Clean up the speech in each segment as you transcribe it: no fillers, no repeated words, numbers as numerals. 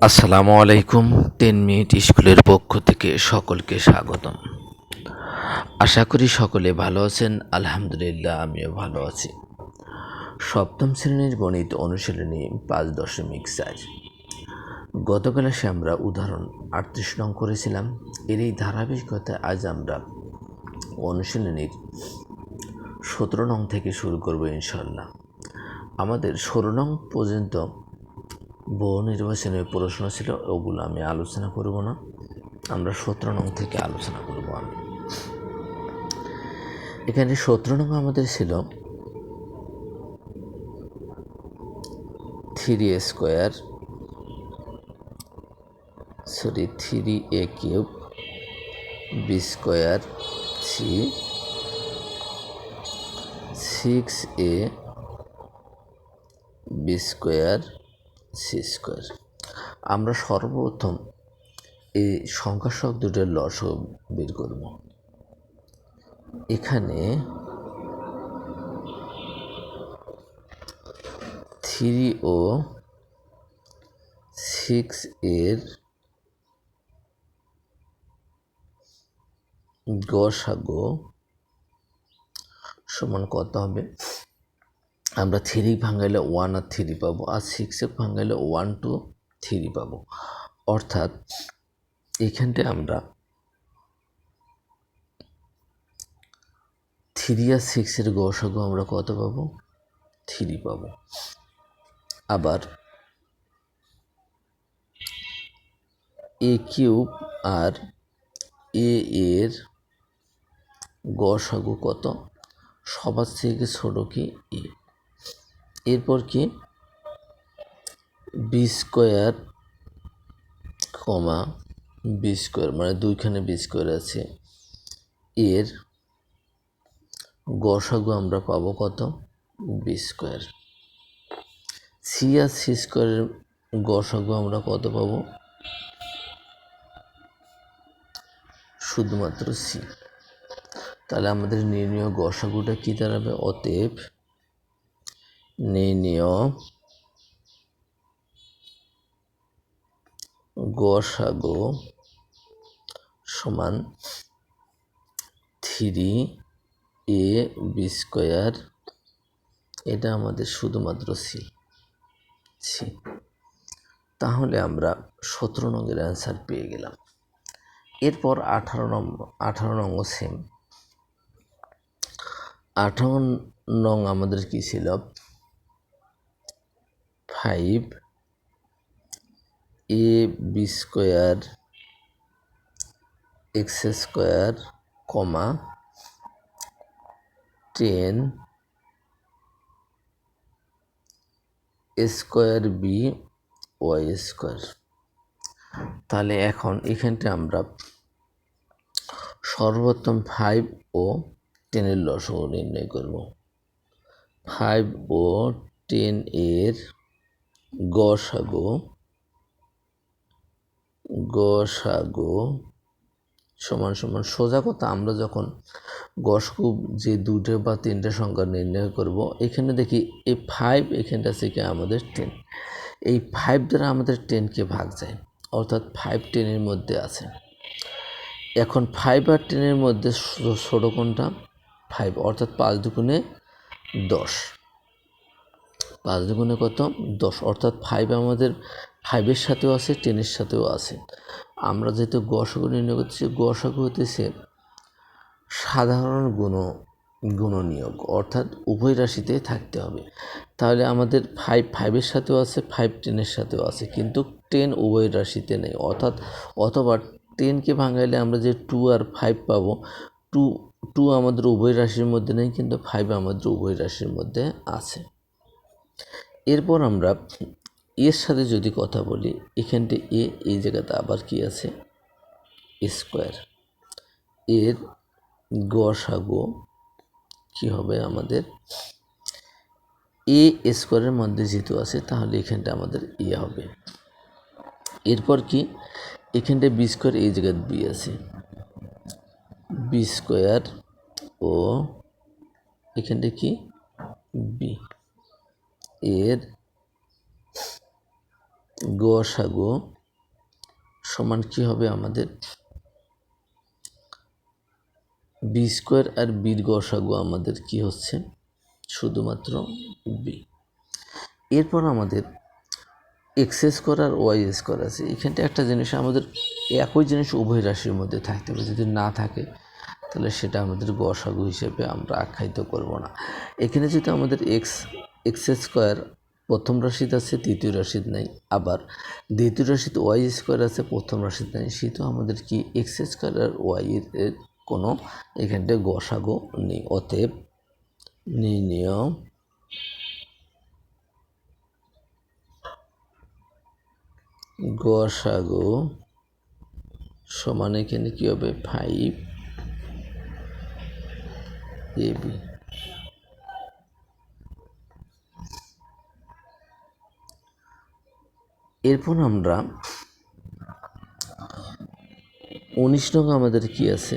আসসালামু আলাইকুম। 10 মিনিট স্কুলের পক্ষ থেকে সকলকে স্বাগতম। আশা করি সকলে ভালো আছেন। আলহামদুলিল্লাহ, আমিও ভালো আছি। সপ্তম শ্রেণীর গণিত অনুশীলনী 5.4। গত ক্লাসে আমরা উদাহরণ 38 নং করেছিলাম। এর এই ধারাবাহিকতায় আজ আমরা অনুশীলনীর 17 নং থেকে শুরু করব ইনশাল্লাহ। আমাদের 16 নং পর্যন্ত বহু নির্বাচনের প্রশ্ন ছিল, ওগুলো আমি আলোচনা করব না। আমরা 17 নং থেকে আলোচনা করব। আমি এখানে 17 নং আমাদের ছিল 3a cube b square C 6a b square C square. আমরা সর্বপ্রথম এই সংখ্যা শব্দটার লসগু বের করব। এখানে 3 ও 6 এর গসাগু সমান কত হবে? আমরা 3 ভাঙাইলে 1 আর 3 পাবো, আর 6 ভাঙাইলে 1 2 3 পাবো। অর্থাৎ এখানটায় আমরা 3 আর 6 এর গসাগু আমরা কত পাবো? 3 পাবো। আবার a কিউব আর a এর গসাগু কত? সবার থেকে ছোট কি এ। এরপর কি B square comma B square, মানে দুইখানে বি স্কোয়ার আছে, এর গসাগু আমরা পাবো কত? B square. সি আর সি স্কোয়ারের গসাগু আমরা কত পাবো? শুধুমাত্র সি। তাহলে আমাদের নির্ণয় গসাগুটা কি দাঁড়াবে? অতএব নির্ণয় গসাগু সমান 3a বি স্কোয়ার, এটা আমাদের শুধুমাত্র সি। তাহলে আমরা 17 নংয়ের অ্যান্সার পেয়ে গেলাম। এরপর 18 নং সেম। 18 নং আমাদের কি ছিল? 5a B square X square comma 10 square B Y square. তাহলে এখন এখানটা আমরা সর্বপ্রথম 5 ও 10 এর লসগু নির্ণয় করব। 5 ও 10 এর গসাগু সমান সমান সোজা কথা, আমরা যখন গসাগু যে 2টা বা 3টা সংখ্যা নির্ণয় করব, এখানে দেখি এই 5 এখানটা থেকে আমাদের 10, এই 5 দ্বারা আমাদের 10কে ভাগ যায়, অর্থাৎ 5 10 এর মধ্যে আছে। এখন 5 আর 10 এর মধ্যে ছোট কোনটা? 5, অর্থাৎ 5 দুগুণে 10। 5 দুগুণে কত? 10, অর্থাৎ 5 আমাদের 5-এর সাথেও আছে, 10-এর সাথেও আছে। আমরা যেহেতু গসাগু নির্ণয় করতেছি, গসাগু হতেছে সাধারণ গুণনীয়ক, অর্থাৎ উভয় রাশিতে থাকতে হবে। তাহলে আমাদের 5 5-এর সাথেও আছে, 5 10-এর সাথেও আছে, কিন্তু 10 উভয় রাশিতে নেই। অথবা 10কে ভাঙাইলে আমরা যে 2 আর 5 পাবো, 2 আমাদের উভয় রাশির মধ্যে নেই, কিন্তু 5 আমাদের উভয় রাশির মধ্যে আছে। এরপর আমরা এর সাথে যদি কথা বলি, এখানটা এই জায়গাতে আবার কি আছে? স্কোয়ার। এর গসাগু কি হবে আমাদের? এ স্কোয়ারের মধ্যে যেহেতু আছে, তাহলে এখানটা আমাদের এ হবে। এরপর কি এখানটা বি স্কোয়ার, এই জায়গায় বি আছে, বি স্কোয়ার ও এখানটা কি বি, এর গসাগু সমান কি হবে আমাদের বি স্কোয়ার আর বির গসাগু আমাদের কি হচ্ছে শুধুমাত্র বি। এরপর আমাদের এক্স স্কোয়ার আর ওয়াই স্কোয়ার আছে। এখানটা একটা জিনিস আমাদের একই জিনিস উভয় রাশির মধ্যে থাকতে হবে, যদি না থাকে তাহলে সেটা আমাদের গসাগু হিসেবে আমরা আখ্যায়িত করব না। এখানে যদি আমাদের এক্স স্কোয়ার প্রথম রাশিতে আছে, দ্বিতীয় রাশিতে নাই, আবার দ্বিতীয় রাশিতে ওয়াই স্কোয়ার আছে, প্রথম রাশিতে নাই, সেহেতু আমাদের কি এক্স স্কোয়ার আর ওয়াই এর কোনো এখানটায় গসাগু নেই। অতএব নির্ণয় গসাগু সমান এখানে কি হবে 5ab। এরপর আমরা 19 নং আমাদের কি আছে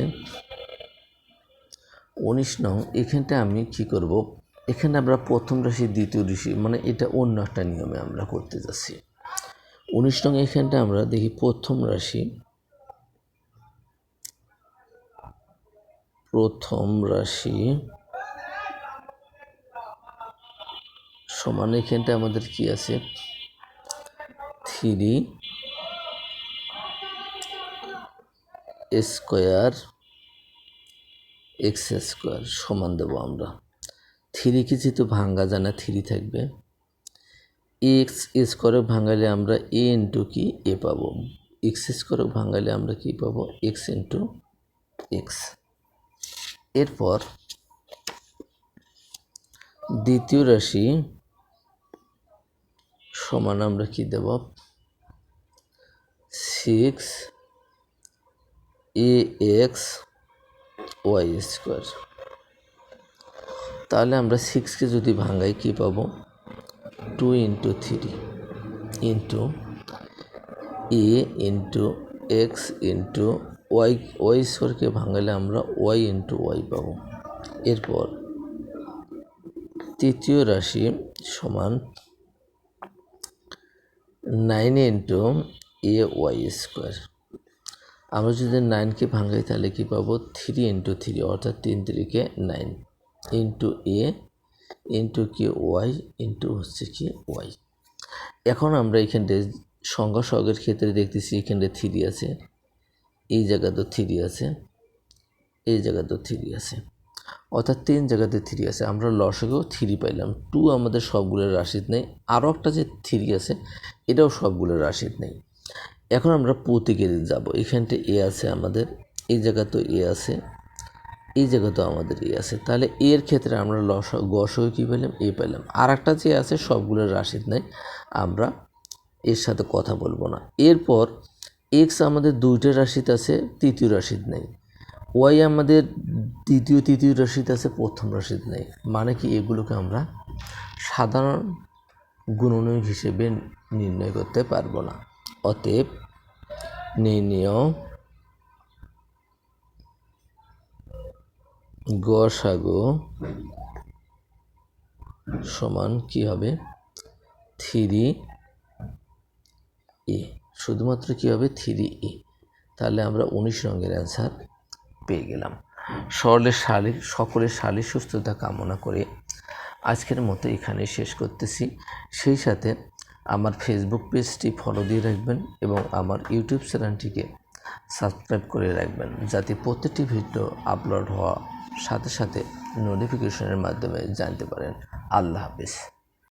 19 নং এখানটা আমি কি করব, এখানে আমরা প্রথম রাশি দ্বিতীয় রাশি মানে এটা অন্য একটা নিয়মে আমরা করতে যাচ্ছি। 19 নং এখানটা আমরা দেখি প্রথম রাশি সমান এখানটা আমাদের কি আছে 3 স্কোয়ার এক্স স্কোয়ার সমান দেবো আমরা 3 কে যেহেতু ভাঙ্গা যায় না 3 থাকবে, এক্স স্কোয়ারে ভাঙালে আমরা এ ইন্টু কি এ পাবো, এক্স স্কোয়ারে ভাঙালে আমরা কি পাবো এক্স ইন্টু এক্স। এরপর দ্বিতীয় রাশি সমান আমরা কি দেব 6ax ওয়াই স্কোয়ার। তাহলে আমরা 6কে যদি ভাঙাই কি পাবো 2 into 3 into a into x into y, y স্কোয়ারকে ভাঙালে আমরা ওয়াই ইন্টু ওয়াই পাবো। এরপর তৃতীয় রাশি সমান 9 ইন্টু এ ওয়াই স্কোয়ার। আমরা যদি 9কে ভাঙাই তাহলে কি পাবো 3 ইন্টু 3 অর্থাৎ 3 3 9 ইন্টু এ ইন্টু কি ওয়াই ইন্টু হচ্ছে কি ওয়াই। এখন আমরা এখানটা সংখ্যা সহগের ক্ষেত্রে দেখতেছি এখানটা 3 আছে, এই জায়গাতেও 3 আছে, এই জায়গাতেও 3 আছে, অর্থাৎ 3 জায়গাতে 3 আছে। আমরা লসাগু 3 পাইলাম, 2 আমাদের সবগুলোর রাশিতে নেই, আরও একটা যে 3 আছে এটাও সবগুলোর রাশিতে নেই। এখন আমরা প্রতীকে যাব, এখানটা এ আছে আমাদের, এই জায়গাতেও এ আছে, এই জায়গাতেও আমাদের এ আছে, তাহলে এর ক্ষেত্রে আমরা গসাগু কী পেলাম এ পেলাম। আর একটা যে আছে সবগুলোর রাশিতে নেই, আমরা এর সাথে কথা বলবো না। এরপর এক্স আমাদের দুইটা রাশিতে আছে, তৃতীয় রাশিতে নেই, ওয়াই আমাদের তৃতীয় রাশিতে আছে, প্রথম রাশিতে নেই, মানে কি এগুলোকে আমরা সাধারণ গুণনীয়ক হিসেবে নির্ণয় করতে পারবো না। অতএব নির্ণয় গসাগু সমান কি হবে 3a, শুধুমাত্র কি হবে 3a। তাহলে আমরা 19 রঙের অ্যান্সার পেয়ে গেলাম। সকলের শারীরিক সুস্থতা কামনা করে আজকের মতো এখানে শেষ করতেছি। সেই সাথে আমার ফেসবুক পেজটি ফলো দিয়ে রাখবেন এবং আমার ইউটিউব চ্যানেলটিকে সাবস্ক্রাইব করে রাখবেন, যাতে প্রত্যেকটি ভিডিও আপলোড হওয়ার সাথে সাথে নোটিফিকেশনের মাধ্যমে জানতে পারেন। আল্লাহ হাফেজ।